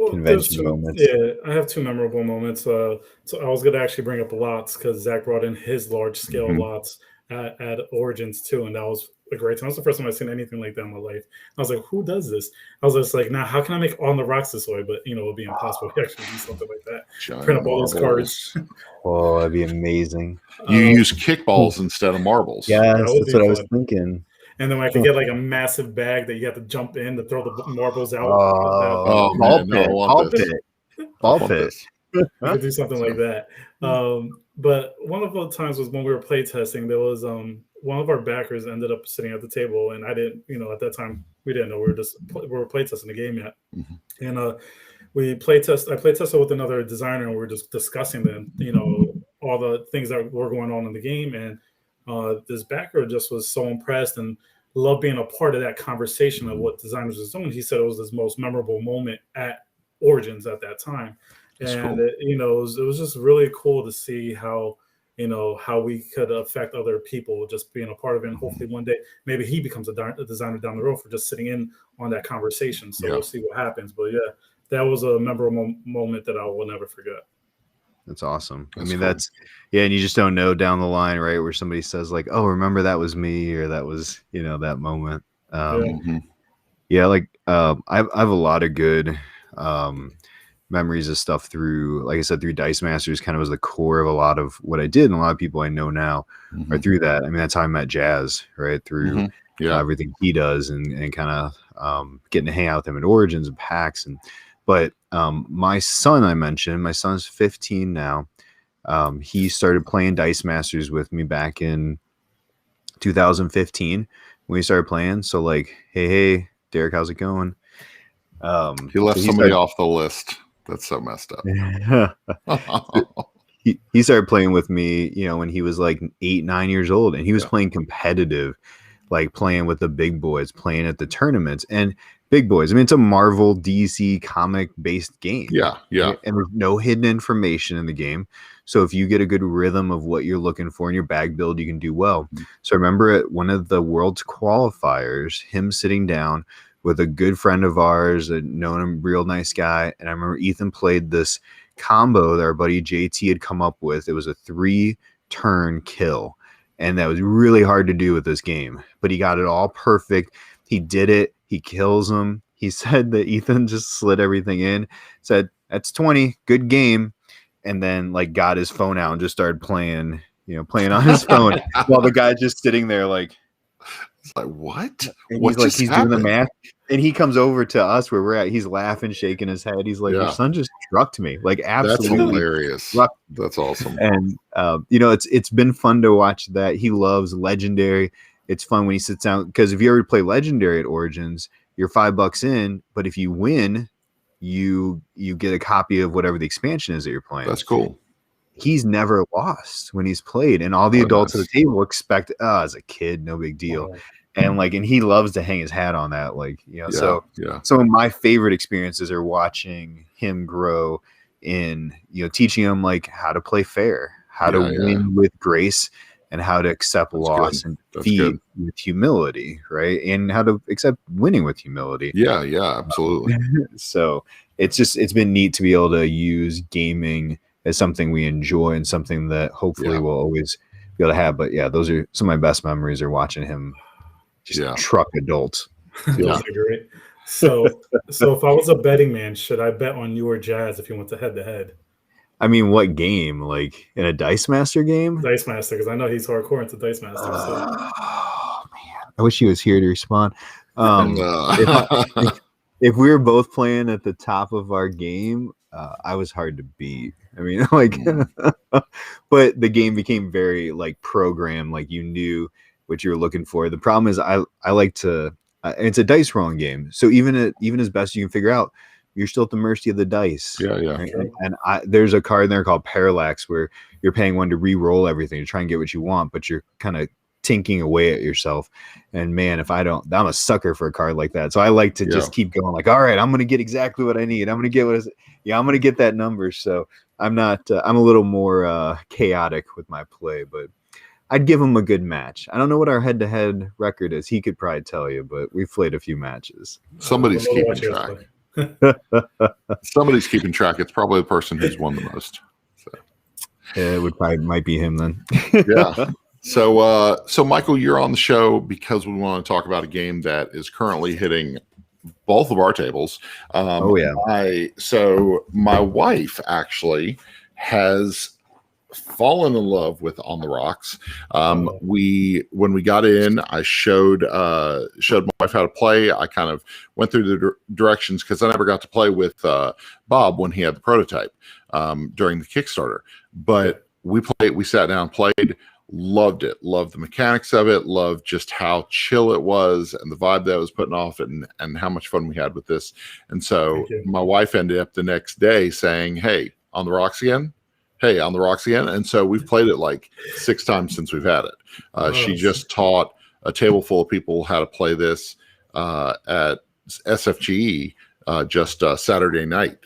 convention moments? Yeah, I have two memorable moments. So I was going to actually bring up lots because Zach brought in his large scale lots at Origins too, and that was a great time. That was the first time I've seen anything like that in my life. I was like, who does this? I was just like, now how can I make On the Rocks this way? But it would be impossible to actually do something like that. Giant Print up all those cards. Oh, that'd be amazing. You use kickballs instead of marbles. Yeah, that's what I was thinking. And then I could get like a massive bag that you have to jump in to throw the marbles out. Ball pit. I could do something like that. But one of the times was when we were playtesting. There was one of our backers ended up sitting at the table, and I didn't, at that time we didn't know we were playtesting the game yet. And I playtested with another designer, and we were just discussing all the things that were going on in the game. And this backer just was so impressed and loved being a part of that conversation of what designers was doing. He said it was his most memorable moment at Origins at that time. That's and cool. it was just really cool to see how we could affect other people just being a part of it. And hopefully one day maybe he becomes a designer down the road for just sitting in on that conversation. So we'll see what happens. But yeah, that was a memorable moment that I will never forget. That's awesome. I mean, cool. And you just don't know down the line, right? Where somebody says like, oh, remember that was me, or that was, that moment. I have a lot of good memories of stuff through, like I said, through Dice Masters kind of was the core of a lot of what I did. And a lot of people I know now are through that. I mean, that's how I met Jazz, right? Through everything he does and kind of getting to hang out with him at Origins and PAX. But my son, I mentioned, my son's 15 now. He started playing Dice Masters with me back in 2015 when we started playing. So like, hey, Derek, how's it going? He left somebody off the list. That's so messed up. He started playing with me, when he was like 8-9 years old, and he was playing competitive, like playing with the big boys, playing at the tournaments. And big boys, I mean, it's a Marvel DC comic based game. Yeah. Right? And there's no hidden information in the game. So if you get a good rhythm of what you're looking for in your bag build, you can do well. So I remember at one of the world's qualifiers, him sitting down with a good friend of ours, known him, real nice guy. And I remember Ethan played this combo that our buddy JT had come up with. It was a 3-turn kill. And that was really hard to do with this game. But he got it all perfect. He did it. He kills him. He said that Ethan just slid everything in, said, that's 20, good game. And then like got his phone out and just started playing on his phone while the guy's just sitting there like, it's like, what? And he's doing the math. And he comes over to us where we're at. He's laughing, shaking his head. He's like, your son just struck me. Like, absolutely. That's hilarious. That's awesome. And, it's been fun to watch that. He loves Legendary. It's fun when he sits down, because if you ever play Legendary at Origins, you're $5 in. But if you win, you get a copy of whatever the expansion is that you're playing. That's cool. He's never lost when he's played. And all the adults at the table expect, as a kid, no big deal. And he loves to hang his hat on that. So some of my favorite experiences are watching him grow in, teaching him how to play fair, how to win with grace, and how to accept loss and defeat with humility, right? And how to accept winning with humility. Yeah, absolutely. So it's been neat to be able to use gaming as something we enjoy and something that hopefully we'll always be able to have. But those are some of my best memories, are watching him just truck adults. Those are great. So if I was a betting man, should I bet on you or Jazz if you went to head to head? I mean, what game? Like in a Dice Master game? Dice Master, because I know he's hardcore into Dice Master. Oh man, I wish he was here to respond. If Uh, if we were both playing at the top of our game, I was hard to beat. I mean, like, but the game became very like programmed. Like you knew what you were looking for. The problem is, I like to. It's a dice rolling game, so even as best you can figure out, you're still at the mercy of the dice. yeah. Right? And there's a card in there called Parallax where you're paying one to re-roll everything to try and get what you want, but you're kind of tinking away at yourself. And man, if I don't, I'm a sucker for a card like that. So I like to just keep going like, all right, I'm going to get exactly what I need. I'm going to get I'm going to get that number. So I'm a little more chaotic with my play, but I'd give him a good match. I don't know what our head-to-head record is. He could probably tell you, but we've played a few matches. Somebody's keeping track. Somebody's keeping track. It's probably the person who's won the most. So. It might be him then. Yeah. So Michael, you're on the show because we want to talk about a game that is currently hitting both of our tables. So my wife actually has fallen in love with On the Rocks. When we got in, I showed my wife how to play. I kind of went through the directions because I never got to play with Bob when he had the prototype during the Kickstarter. But we sat down, played, loved it, loved the mechanics of it, loved just how chill it was and the vibe that it was putting off, and how much fun we had with this. And so my wife ended up the next day saying, "Hey, On the Rocks again." Hey, On the Rocks again. And so we've played it like 6 times since we've had it. She just taught a table full of people how to play this at SFGE just Saturday night.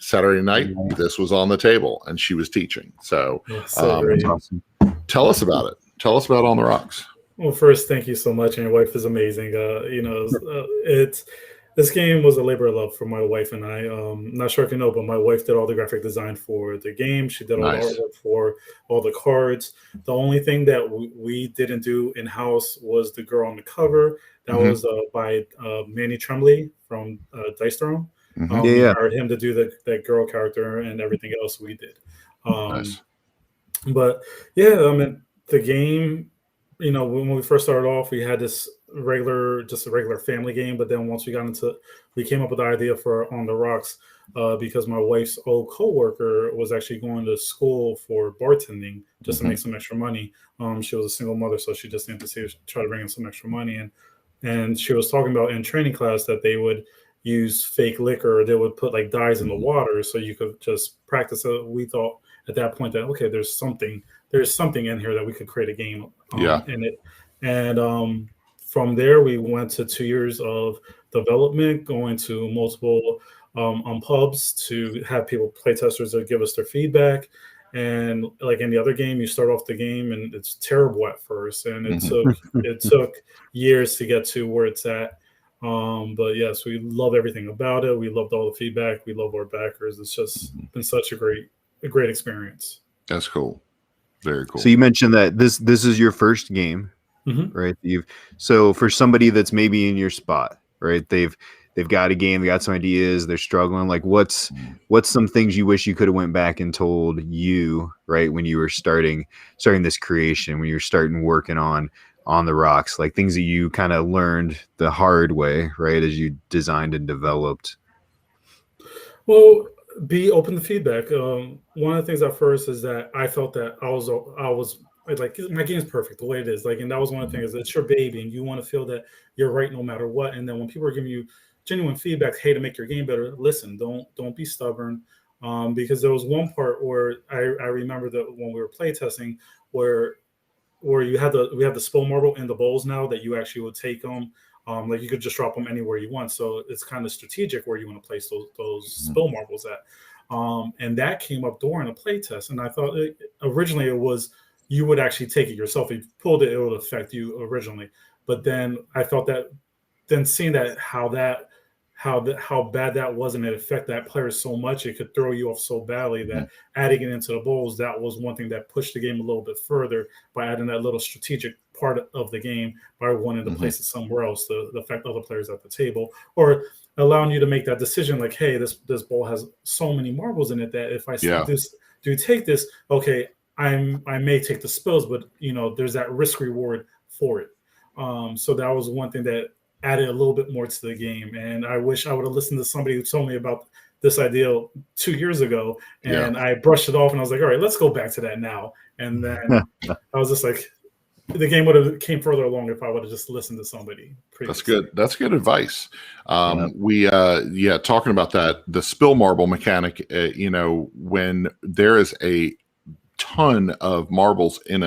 This was on the table and she was teaching. So Awesome. Tell us about it. Tell us about On the Rocks. Well, first, thank you so much. And your wife is amazing. This game was a labor of love for my wife and I. Not sure if you know, but my wife did all the graphic design for the game. She did all the artwork for all the cards. The only thing that we didn't do in-house was the girl on the cover. That was by Manny Tremblay from Dice Throne. We hired him to do that girl character, and everything else we did. But yeah, I mean, the game, when we first started off, we had this just a regular family game. But then once we came up with the idea for On the Rocks because my wife's old coworker was actually going to school for bartending just to make some extra money. She was a single mother, so she just needed to try to bring in some extra money. And she was talking about in training class that they would use fake liquor. They would put like dyes in the water so you could just practice it. We thought at that point that, okay, there's something in here that we could create a game in it. And from there, we went to 2 years of development, going to multiple pubs to have people, play testers, to give us their feedback. And like any other game, you start off the game and it's terrible at first, and it took years to get to where it's at. But yes, we love everything about it. We loved all the feedback. We love our backers. It's just been such a great experience. That's cool. Very cool. So you mentioned that this is your first game. Right. So for somebody that's maybe in your spot, right? They've got a game, they got some ideas, they're struggling. Like what's some things you wish you could have went back and told you, right, when you were starting this creation, when you were starting working on the Rocks, like things that you kind of learned the hard way, right, as you designed and developed? Well, be open to feedback. One of the things at first is that I felt that I was like, my game's perfect the way it is. Like, and that was one of the things, it's your baby and you want to feel that you're right no matter what. And then when people are giving you genuine feedback, hey, to make your game better, listen, don't be stubborn. Because there was one part where I remember that when we were playtesting where we have the spill marble in the bowls now that you actually would take them. Like you could just drop them anywhere you want. So it's kind of strategic where you want to place those spill marbles at. And that came up during a playtest. And I thought originally it was, you would actually take it yourself. If you pulled it, it would affect you originally. But then I thought that, then seeing that how bad that was, and it affected that player so much, it could throw you off so badly that adding it into the bowls, that was one thing that pushed the game a little bit further by adding that little strategic part of the game by wanting to place it somewhere else to affect other players at the table, or allowing you to make that decision like, hey, this bowl has so many marbles in it that if I do you take this? Okay, I may take the spills, but there's that risk reward for it. So that was one thing that added a little bit more to the game. And I wish I would have listened to somebody who told me about this idea 2 years ago, and I brushed it off, and I was like, all right, let's go back to that now. And then I was just like, the game would have came further along if I would have just listened to somebody previously. That's good. That's good advice. We talking about that, the spill marble mechanic, when there is a ton of marbles in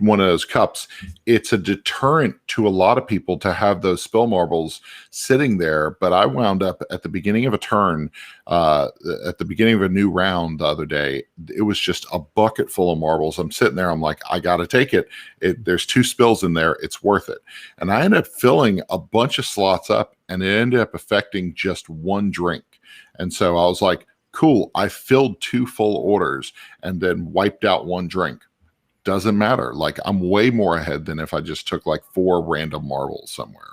one of those cups, it's a deterrent to a lot of people to have those spill marbles sitting there. But I wound up at the beginning of a turn, at the beginning of a new round the other day, it was just a bucket full of marbles. I'm sitting there, I'm like, I gotta take it. There's 2 spills in there, it's worth it. And I ended up filling a bunch of slots up, and it ended up affecting just 1 drink. And so I was like, cool, I filled 2 full orders and then wiped out 1 drink. Doesn't matter. Like, I'm way more ahead than if I just took like 4 random marbles somewhere.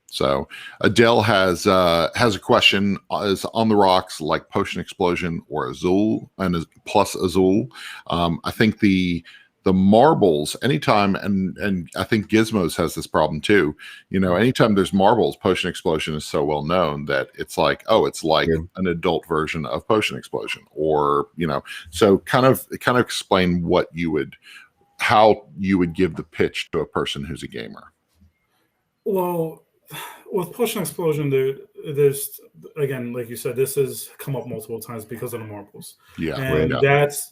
So Adele has a question: is On the Rocks like Potion Explosion or Azul and plus Azul? I think the marbles, anytime, and I think Gizmos has this problem too. Anytime there's marbles, Potion Explosion is so well known that it's like, oh, it's like an adult version of Potion Explosion, or So kind of explain how you would give the pitch to a person who's a gamer. Well, with Potion Explosion, there's again, like you said, this has come up multiple times because of the marbles. Yeah, and that's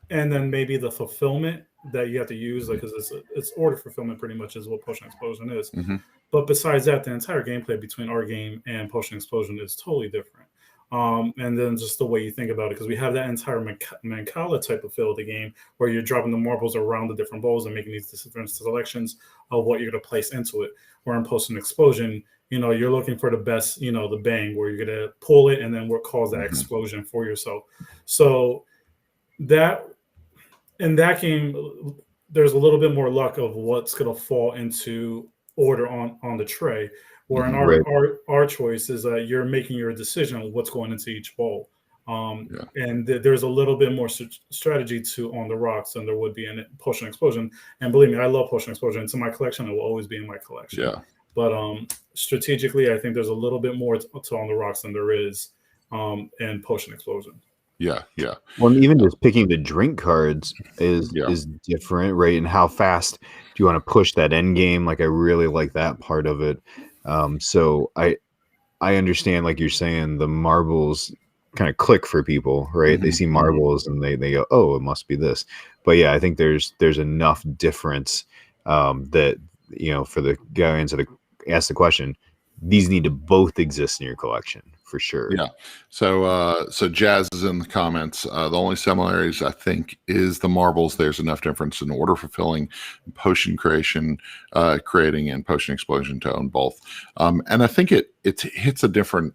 and then maybe the fulfillment that you have to use, like, because it's order fulfillment pretty much is what Potion Explosion is. Mm-hmm. But besides that, the entire gameplay between our game and Potion Explosion is totally different. And then just the way you think about it, because we have that entire Mancala type of feel of the game where you're dropping the marbles around the different bowls and making these different selections of what you're going to place into it. Where in Potion Explosion, you're looking for the best, the bang, where you're going to pull it and then what cause that explosion for yourself. So that in that game, there's a little bit more luck of what's going to fall into order on the tray. Where in our choice is that you're making your decision on what's going into each bowl. And there's a little bit more strategy to On the Rocks than there would be in Potion Explosion. And believe me, I love Potion Explosion. It's in my collection. It will always be in my collection. Yeah. But strategically, I think there's a little bit more to On the Rocks than there is in Potion Explosion. Yeah, yeah. Well, even just picking the drink cards is different, right? And how fast do you want to push that end game? Like, I really like that part of it. So I understand, like you're saying, the marbles kind of click for people, right? Mm-hmm. They see marbles and they go, oh, it must be this. But yeah, I think there's enough difference that, for the guy to ask the question, these need to both exist in your collection for sure. Yeah. So Jazz is in the comments. The only similarities, I think, is the marbles. There's enough difference in order fulfilling, potion creating, and Potion Explosion to own both. And I think it hits a different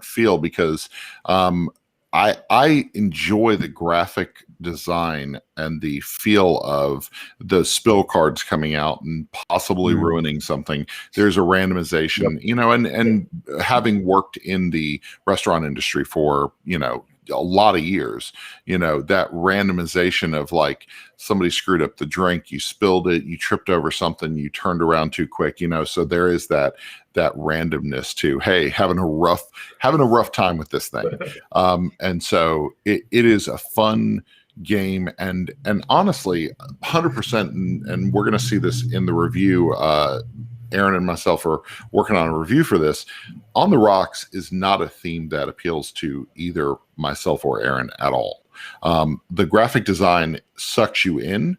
feel because I enjoy the graphic design and the feel of the spill cards coming out and possibly ruining something. There's a randomization, and having worked in the restaurant industry for, a lot of years, that randomization of like somebody screwed up the drink, you spilled it, you tripped over something, you turned around too quick, so there is that randomness to, hey, having a rough time with this thing. And so it is a fun game, and honestly 100%, and we're going to see this in the review. Aaron and myself are working on a review for this. On the Rocks is not a theme that appeals to either myself or Aaron at all. The graphic design sucks you in,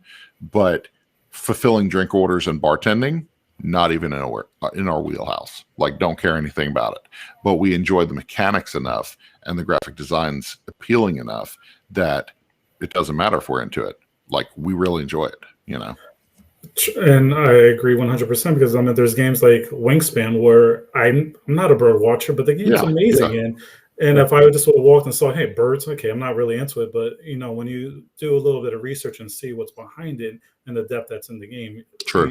but fulfilling drink orders and bartending, not even in our wheelhouse. Like, don't care anything about it. But we enjoy the mechanics enough and the graphic design's appealing enough that it doesn't matter if we're into it. Like, we really enjoy it, And I agree 100% because there's games like Wingspan where I'm not a bird watcher, but the game's amazing. Yeah. And if I just would have walked and saw, hey, birds, okay, I'm not really into it, but when you do a little bit of research and see what's behind it and the depth that's in the game,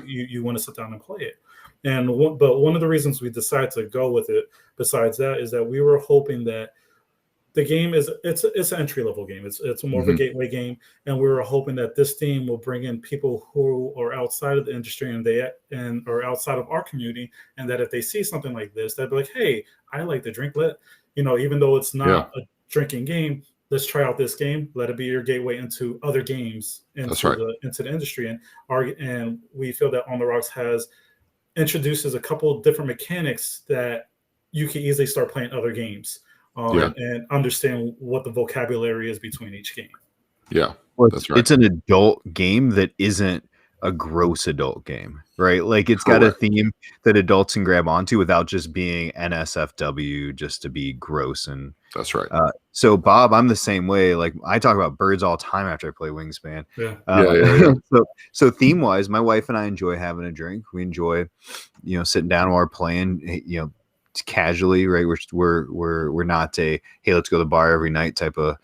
you want to sit down and play it. But one of the reasons we decided to go with it, besides that, is that we were hoping that the game is it's an entry level game. It's more of a gateway game, and we were hoping that this theme will bring in people who are outside of the industry and or outside of our community, and that if they see something like this, they'd be like, "Hey, I like to drink. Even though it's not a drinking game, let's try out this game. Let it be your gateway into other games into the industry." And we feel that On the Rocks introduces a couple of different mechanics that you can easily start playing other games and understand what the vocabulary is between each game. Yeah, well, that's right. It's an adult game that isn't a gross adult game, right? Like it's got a theme that adults can grab onto without just being NSFW just to be gross. And that's right. So Bob, I'm the same way. Like I talk about birds all the time after I play Wingspan. So theme wise, my wife and I enjoy having a drink. We enjoy, sitting down while we're playing, casually, right? We're not a, hey, let's go to the bar every night type of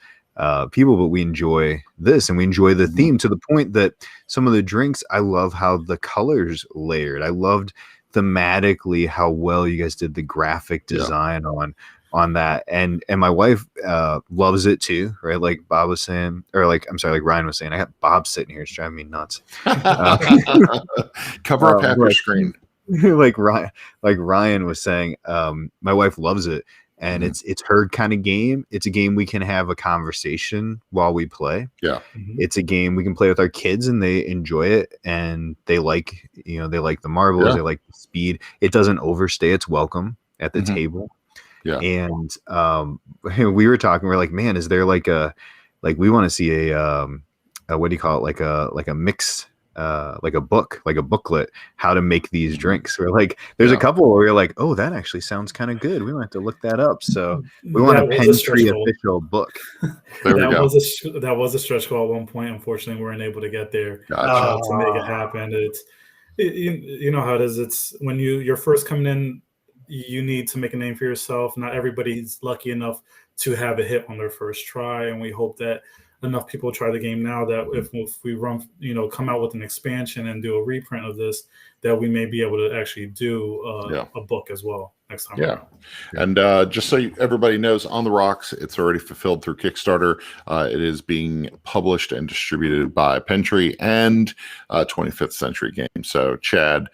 people, but we enjoy this and we enjoy the theme to the point that some of the drinks, I love how the colors layered. I loved thematically how well you guys did the graphic design on that, and my wife loves it too, right? Like Bob was saying, or like Ryan was saying, I got Bob sitting here, it's driving me nuts. Cover up half your screen. like Ryan was saying, my wife loves it. And it's her kind of game. It's a game we can have a conversation while we play. Yeah. It's a game we can play with our kids and they enjoy it and they like, they like the marbles, they like the speed. It doesn't overstay its welcome at the table. Yeah. And we were talking, we're like, man, is there we want to see a what do you call it? Like a mix, like a booklet, how to make these drinks. We're like, there's a couple where you're like, oh, that actually sounds kind of good. We might have to look that up. So we want a PenTree official book. That was a stretch goal at one point. Unfortunately, we weren't able to get there to make it happen. You know how it is. It's when you're first coming in, you need to make a name for yourself. Not everybody's lucky enough to have a hit on their first try, and we hope that enough people try the game now that if we come out with an expansion and do a reprint of this, that we may be able to actually do a book as well next time. Yeah. And just so everybody knows, On the Rocks, it's already fulfilled through Kickstarter. It is being published and distributed by PenTree and 25th Century Games. So Chad,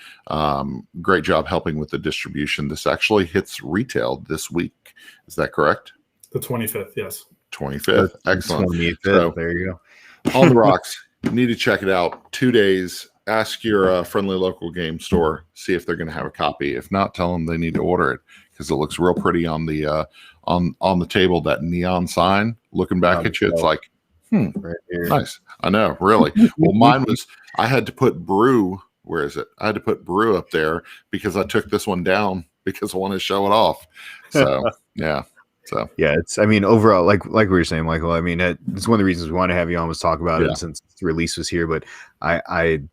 great job helping with the distribution. This actually hits retail this week. Is that correct? The 25th, yes. 25th. Excellent. 25th. So, there you go. On the Rocks. You need to check it out. 2 days. Ask your friendly local game store. See if they're going to have a copy. If not, tell them they need to order it because it looks real pretty on the on the table. That neon sign looking back at you, it's like, right here. Nice. I know, really. Well, mine was. I had to put brew. Where is it? I had to put brew up there because I took this one down because I wanted to show it off. So yeah. So yeah, overall, like we were saying, Michael, it's one of the reasons we want to have you on was talk about it since the release was here. But I'm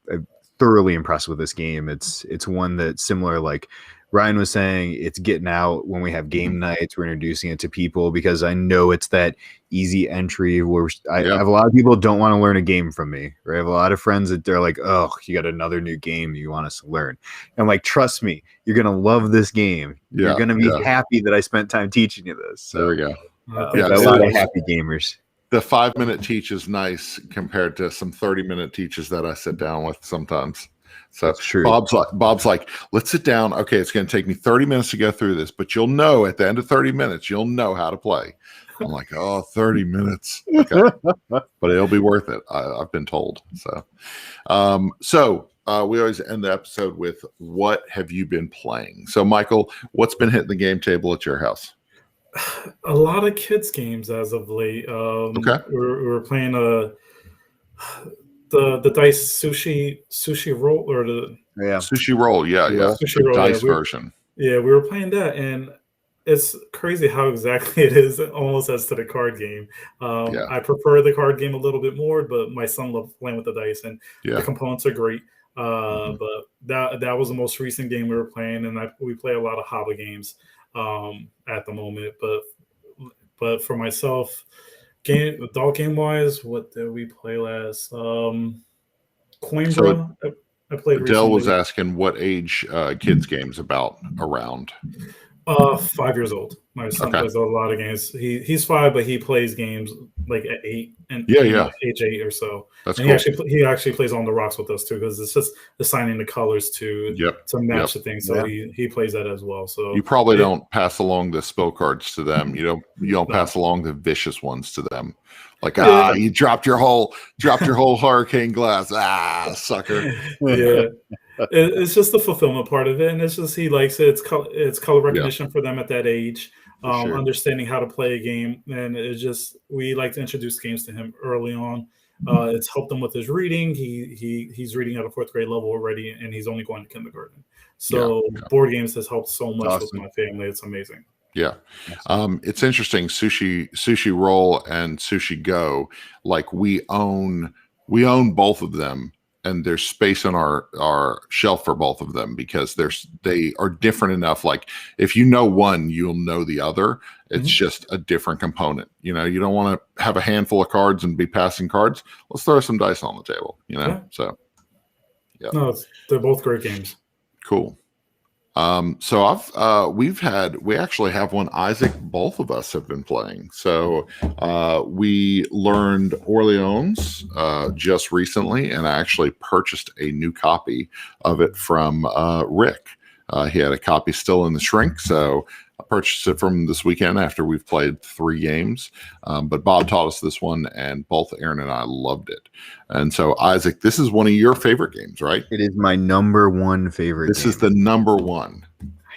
thoroughly impressed with this game. It's one that's similar, like Ryan was saying, it's getting out when we have game nights. We're introducing it to people because I know it's that easy entry where I have a lot of people don't want to learn a game from me. Right? I have a lot of friends that they're like, oh, you got another new game you want us to learn. And I'm like, trust me, you're going to love this game. You're going to be happy that I spent time teaching you this. So, there we go. A lot of happy gamers. The 5-minute teach is nice compared to some 30-minute teaches that I sit down with sometimes. So that's true. Bob's like, let's sit down. Okay, it's going to take me 30 minutes to go through this, but you'll know at the end of 30 minutes, you'll know how to play. I'm like, 30 minutes. Okay. But it'll be worth it. I've been told. So, we always end the episode with, what have you been playing? So, Michael, what's been hitting the game table at your house? A lot of kids games as of late. Okay. We're playing the dice sushi roll or sushi roll, sushi roll, dice version. We were playing that, and it's crazy how exactly it is almost as to the card game. I prefer the card game a little bit more, but my son loves playing with the dice, and the components are great. But that was the most recent game we were playing, and we play a lot of hobby games at the moment. But for myself, adult game wise, what did we play last? Coimbra. I played. Dell was asking what age kids games about around. 5 years old. My son Okay. plays a lot of games. He's 5, but he plays games like at 8 and Yeah. age 8 or so. That's and cool. he actually plays on the rocks with us too, because it's just assigning the colors to Yep. match the thing. So Yeah. he plays that as well. So You probably don't pass along the spill cards to them. You don't No. pass along the vicious ones to them. Like, Yeah. you dropped your whole hurricane glass. Sucker. Yeah. It's just the fulfillment part of it, and it's just he likes it. It's color recognition for them at that age, sure. understanding how to play a game, and it's just we like to introduce games to him early on. It's helped him with his reading. He's reading at a 4th grade level already, and he's only going to kindergarten. So board games has helped so much with my family. It's amazing. Yeah. It's interesting. Sushi Roll and Sushi Go, like we own both of them, and there's space on our shelf for both of them because they are different enough. Like if you know one, you'll know the other. It's just a different component. You know, you don't want to have a handful of cards and be passing cards. Let's throw some dice on the table, you know? Yeah. So yeah. No, they're both great games. Cool. So we actually have one Isaac, both of us have been playing. So we learned Orleans just recently, and I actually purchased a new copy of it from Rick. He had a copy still in the shrink, so I purchased it from this weekend after we've played 3 games. But Bob taught us this one, and both Aaron and I loved it. And so, Isaac, this is one of your favorite games, right? It is my number 1 favorite This game. is the number 1.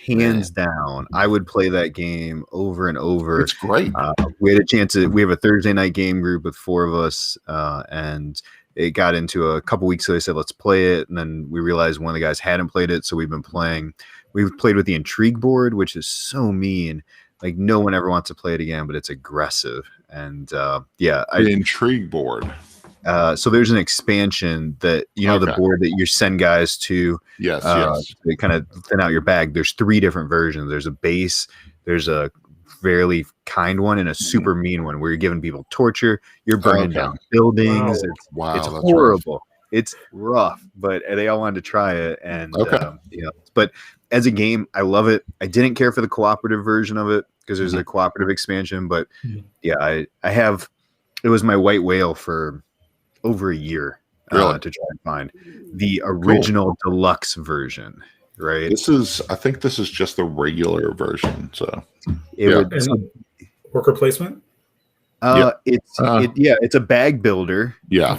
Hands down. I would play that game over and over. It's great. We had a chance we have a Thursday night game group with 4 of us, and it got into a couple weeks ago. They said, let's play it. And then we realized one of the guys hadn't played it. So we've been playing. We've played with the Intrigue board, which is so mean. Like no one ever wants to play it again, but it's aggressive. And the Intrigue board. So there's an expansion that, the board that you send guys to. Yes. They kind of thin out your bag. There's 3 different versions. There's a base. There's a fairly kind one and a super mean one where you're giving people torture. You're burning down buildings. Wow. It's horrible. Rough. It's rough, but they all wanted to try it. And, but as a game, I love it. I didn't care for the cooperative version of it because there's a cooperative expansion, but I have, it was my white whale for over a year to try and find the original deluxe version. Right. I think this is just the regular version. So worker placement. It's a bag builder. Yeah.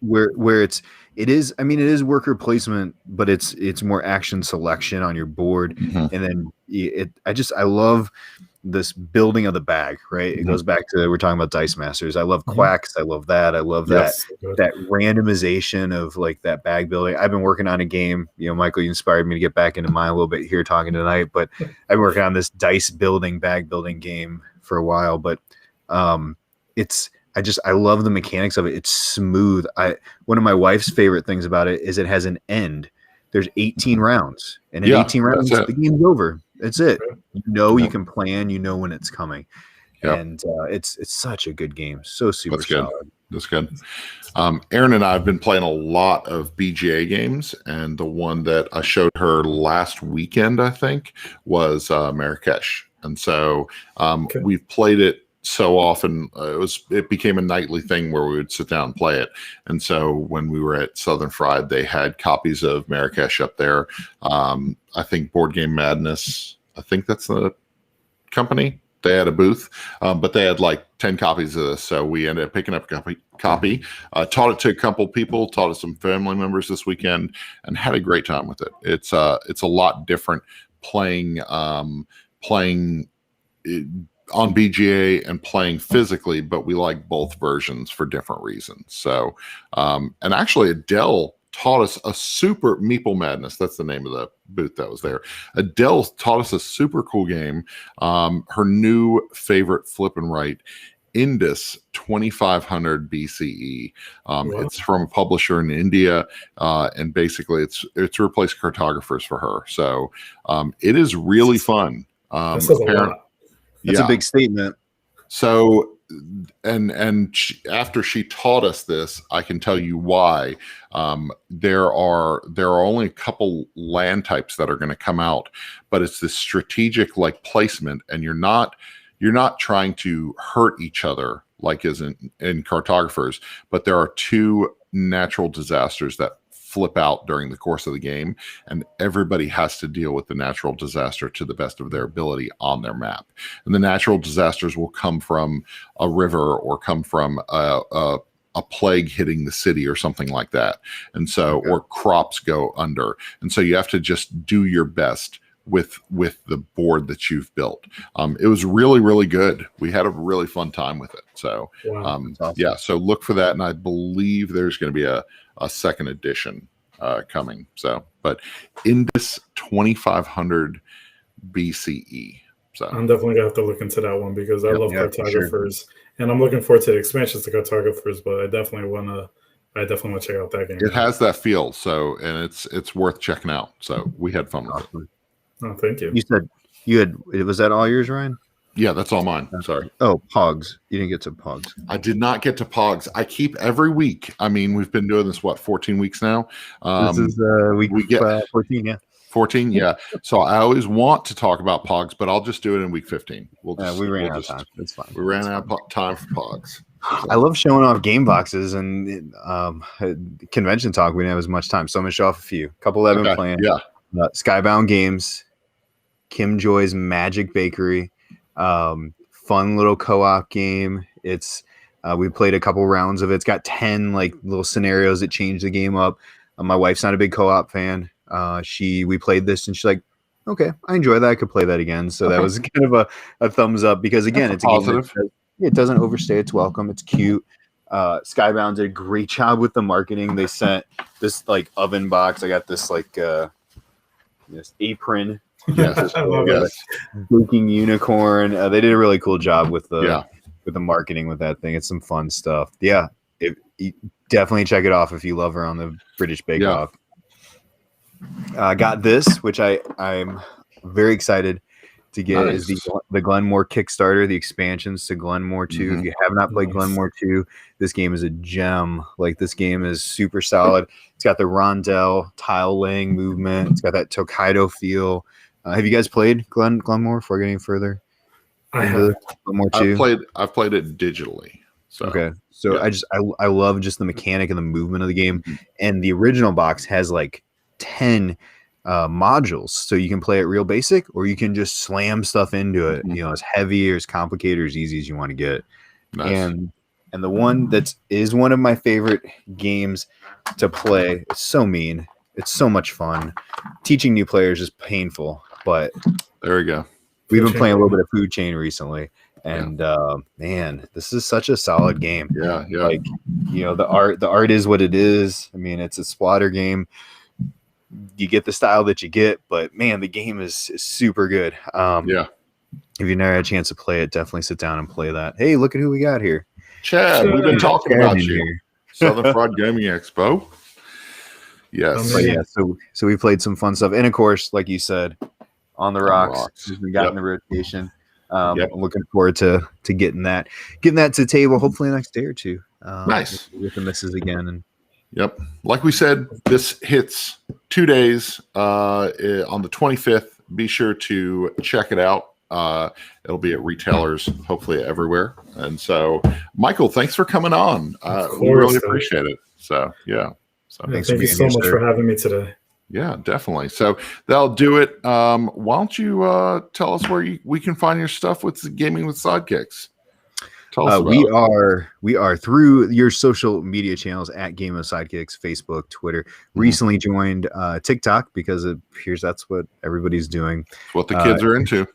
Where it is worker placement, but it's more action selection on your board. And then I love this building of the bag, right? It goes back to, we're talking about Dice Masters. I love Quacks. I love that. I love that randomization of like that bag building. I've been working on a game, Michael, you inspired me to get back into mine a little bit here talking tonight, but I've been working on this dice building, bag building game for a while, but I love the mechanics of it. It's smooth. One of my wife's favorite things about it is it has an end. There's 18 rounds, and in 18 rounds, the game's over. That's it. You can plan. When it's coming, and it's such a good game. So super solid. That's good. Aaron and I have been playing a lot of BGA games, and the one that I showed her last weekend, I think, was Marrakesh. And so we've played it so often. It became a nightly thing where we would sit down and play it. And so when we were at Southern Fried, they had copies of Marrakesh up there. I think Board Game Madness, I think that's the company. They had a booth, but they had like 10 copies of this. So we ended up picking up a copy, taught it to a couple people, taught it some family members this weekend, and had a great time with it. It's a lot different playing on BGA and playing physically, but we like both versions for different reasons. So, and actually Adele taught us a super Meeple Madness. That's the name of the booth that was there. Adele taught us a super cool game. Her new favorite flip and write, Indus 2500 BCE. It's from a publisher in India, and basically it's replaced cartographers for her. So it is really fun. That says a lot. That's a big statement. So after she taught us this, I can tell you why. There are only a couple land types that are going to come out, but it's this strategic like placement, and you're not trying to hurt each other like is in cartographers, but there are 2 natural disasters that flip out during the course of the game, and everybody has to deal with the natural disaster to the best of their ability on their map. And the natural disasters will come from a river or come from a plague hitting the city or something like that. And so, or crops go under. And so you have to just do your best with the board that you've built. It was really, really good. We had a really fun time with it. So Wow. Awesome. yeah, so look for that. And I believe there's going to be a second edition coming. So, but in this 2500 BCE. So I'm definitely gonna have to look into that one because I love cartographers, and I'm looking forward to the expansions to cartographers. But I definitely want to check out that game. it has that feel. So, and it's worth checking out. So we had fun with it. Oh, thank you. You said was that all yours, Ryan? Yeah, that's all mine. Sorry. Oh, Pogs. You didn't get to Pogs. I did not get to Pogs. I keep every week. I mean, we've been doing this 14 weeks now. This is week we get 14. Yeah. 14. Yeah. So I always want to talk about Pogs, but I'll just do it in week 15. We ran out of time. It's fine. We ran out of time for Pogs. I love showing off game boxes and convention talk. We didn't have as much time, so I'm gonna show off a few. Couple I've been playing. Yeah. Skybound Games, Kim Joy's Magic Bakery, fun little co-op game. It's we played a couple rounds of it. It's got 10 like little scenarios that change the game up. My wife's not a big co-op fan. We played this and she's like, okay, I enjoy that. I could play that again. So that was kind of a thumbs up because again, it's a positive. Game it doesn't overstay its welcome. It's cute. Skybound did a great job with the marketing. They sent this like oven box. I got this like this apron. Yes. I love Yes. Baking unicorn. They did a really cool job with the marketing with that thing. It's some fun stuff. Yeah, definitely check it off if you love her on the British Bake Off. I got this, which I'm very excited to get. Nice. Is the Glenmore Kickstarter, the expansions to Glenmore 2. Mm-hmm. If you have not played Glenmore 2, this game is a gem. Like, this game is super solid. It's got the rondel tile laying movement. It's got that Tokaido feel. Have you guys played Glenmore before getting further? I have. Glenmore 2? I've played it digitally. So. Okay. So yeah. I love just the mechanic and the movement of the game. Mm-hmm. And the original box has like 10 modules, so you can play it real basic, or you can just slam stuff into it. You know, as heavy or as complicated or as easy as you want to get. Nice. And the one that is one of my favorite games to play. It's so mean. It's so much fun. Teaching new players is painful, but there we go. We've been playing a little bit of Food Chain recently, and man, this is such a solid game. Yeah. Like, you know, the art is what it is. I mean, it's a splatter game. You get the style that you get, but man, the game is super good. If you never had a chance to play it, definitely sit down and play that. Hey, look at who we got here. Chad, we've been talking about you. Southern Fried Gaming Expo. Yes. But yeah, so we played some fun stuff. And of course, like you said, On the Rocks. We got in the rotation. I'm looking forward to getting that to the table hopefully the next day or two. Nice. With the misses again. And yep. Like we said, this hits 2 days on the 25th. Be sure to check it out. It'll be at retailers, hopefully everywhere. And so, Michael, thanks for coming on. We really appreciate it. So, yeah. So thank you so much for having me today. Yeah, definitely. So that'll do it. Why don't you tell us where we can find your stuff with Gaming with Sidekicks? Tell us about we are through your social media channels at Game of Sidekicks, Facebook, Twitter. Recently joined TikTok because it appears that's what everybody's doing. It's what the kids are into.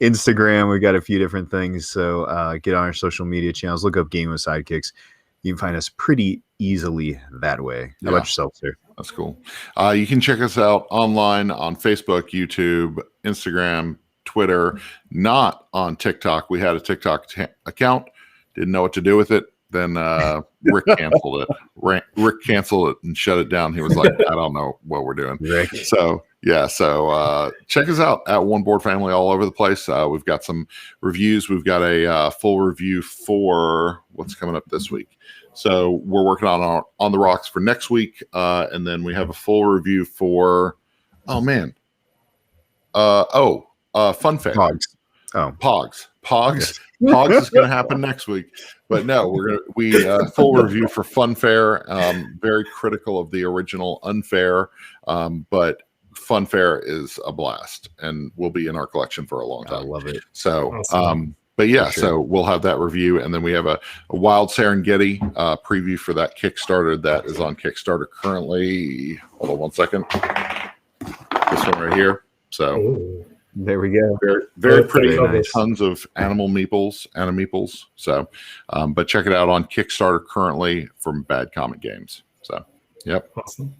Instagram, we got a few different things. So get on our social media channels. Look up Game of Sidekicks. You can find us pretty easily that way. How about yourself, sir? That's cool. You can check us out online on Facebook, YouTube, Instagram, Twitter, not on TikTok. We had a TikTok account, didn't know what to do with it. Then Rick canceled it. Rick canceled it and shut it down. He was like, I don't know what we're doing. Rick. So Yeah, so check us out at One Board Family all over the place. We've got some reviews. We've got a full review for what's coming up this week. So we're working on the rocks for next week, and then we have a full review for Fun Fair. Pogs. Pogs. Yes. Pogs is going to happen next week, but no, we full review for Fun Fair. Very critical of the original Unfair, but Fun Fair is a blast and will be in our collection for a long time. I love it. So, Awesome. but yeah, For sure. so we'll have that review, and then we have a Wild Serengeti preview for that Kickstarter that is on Kickstarter currently. Hold on 1 second. This one right here. So. Ooh. There we go. Very pretty. Very nice. Tons of animal meeples. So, but check it out on Kickstarter currently from Bad Comic Games. So, yep. Awesome.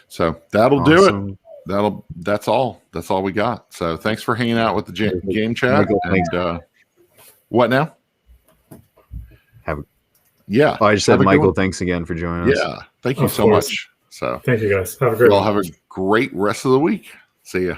So that'll do Awesome. it. That's all we got. So thanks for hanging out with the game chat. Michael, thanks. And what now? Yeah. I just said, Have a good Michael, one. thanks again for joining us. Yeah. Thank you Of so course. much. So Thank you, guys. Have a great y'all one. have a great rest of the week. See ya.